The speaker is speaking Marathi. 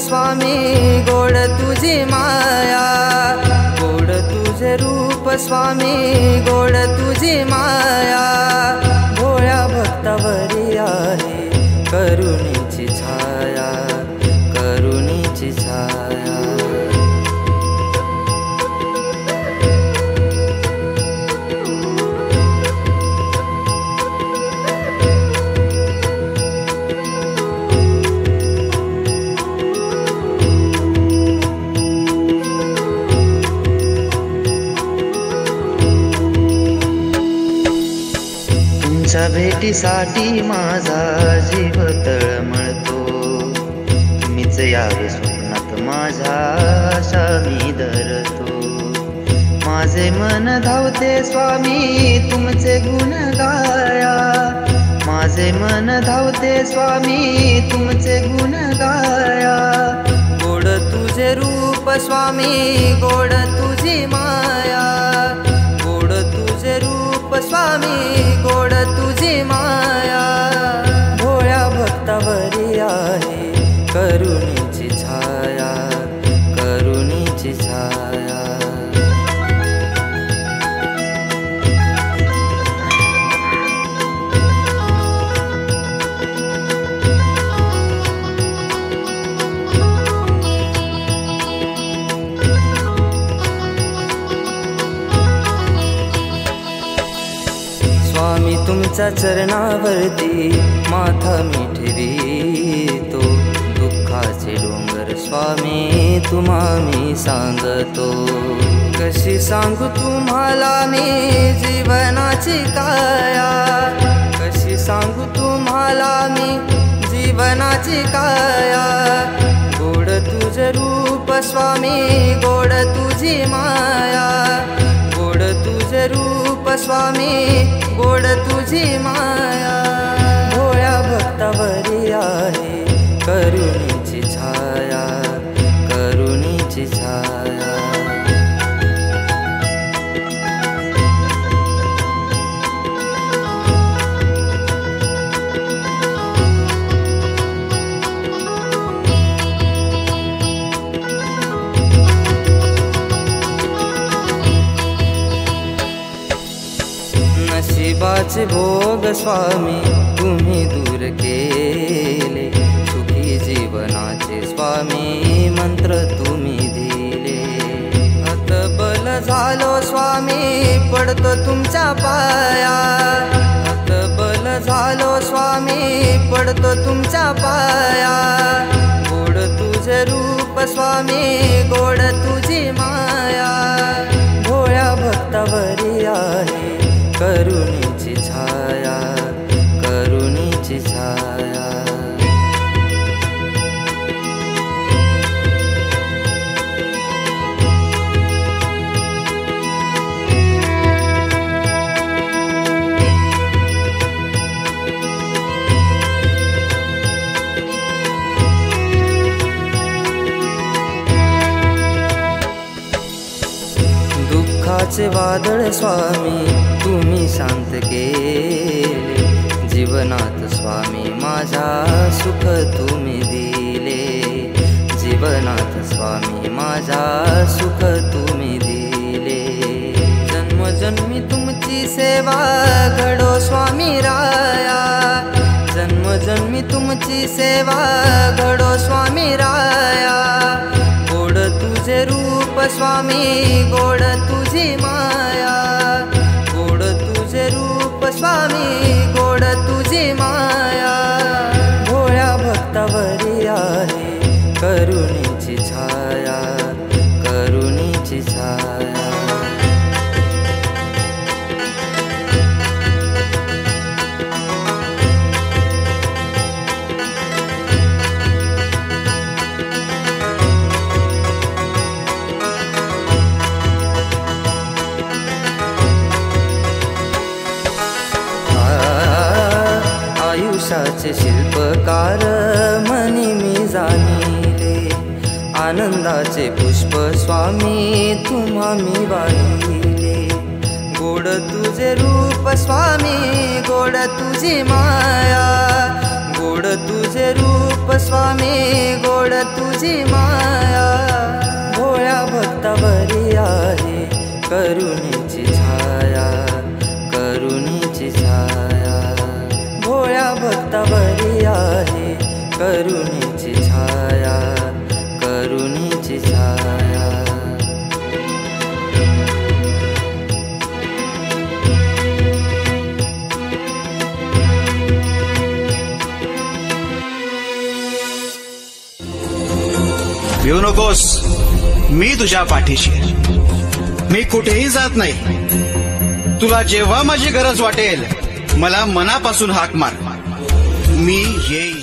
स्वामी गोड तुझी माया, गोड तुझे रूप स्वामी गोड तुझी माया, भोळ्या भक्तावरी आहे करुणेची छाया, करुणेची छाया। तुमच्या भेटीसाठी माझा जीव तळमळतो, तुम्हीच यावे स्वप्नात माझ्या आशा मी धरतो। माझे मन धावते स्वामी तुमचे गुण गाया, माझे मन धावते स्वामी तुमचे गुण गाया, गोड तुझे रूप स्वामी गोड तुझी माया, गोड तुझे रूप स्वामी गोड तुझी माया, भोळ्या भक्तावरी आहे करुणेची छाया, करुणेची छाया। स्वामी तुमच्या चरणावरती माथा मी ठेवितो, दुःखाचे डोंगर स्वामी तुम्हा मी सांगतो। कशी सांगू तुम्हाला मी जीवनाची काया, कशी सांगू तुम्हाला मी जीवनाची काया, गोड तुझे रूप स्वामी गोड तुझी माया, गोड तुझे रूप स्वामी गोड तुझी माया, भोळ्या भक्तावरी आहे करुणेची छाया, करुणेची छाया। नशिबाचे भोग स्वामी तुम्ही दूर केले, सुखी जीवनाचे स्वामी मंत्र तुम्ही दिले। हतबल झालो स्वामी पडतो तुमच्या पाया, हतबल झालो स्वामी पडतो तुमच्या पाया, गोड तुझे रूप स्वामी गोड तुझी माया, भोळ्या भक्तावरी आहे करुणेची छाया, करुणेची छाया। दुःखाचे वादळ स्वामी तुम्ही शांत केले, जीवनात स्वामी माझ्या सुख तुम्ही दिले, जीवनात स्वामी माझ्या सुख तुम्ही दिले। जन्मजन्मी तुमची सेवा घडो स्वामी राया, जन्मजन्मी तुमची सेवा घडो स्वामी राया, गोड तुझे रूप स्वामी गोड तुझी माया, गोड तुझे रूप स्वामी गोड तुझी माया, भोळ्या भक्तावरी आहे करुणेची छाया, करुणेची छाया। आयुष्याचे शिल्पकार मनी मी जाणिले, आनंदाचे पुष्प स्वामी तुम्हा मी वाहिले, गोड तुझे रूप स्वामी गोड तुझी माया, गोड तुझे रूप स्वामी, गोड तुझी माया, भोळ्या भक्तावरी आहे करुणेची छाया, करुणेची छाया, भोळ्या भक्तावरी आहे करुणेची छाया, करुणेची छाया. भिवू नकोस, मी तुझ्या पाठीशी आहे. मी कुठेही जात नाही. तुला जेव्हा माझी गरज वाटेल मला मनापासून हाक मार, मी येईन.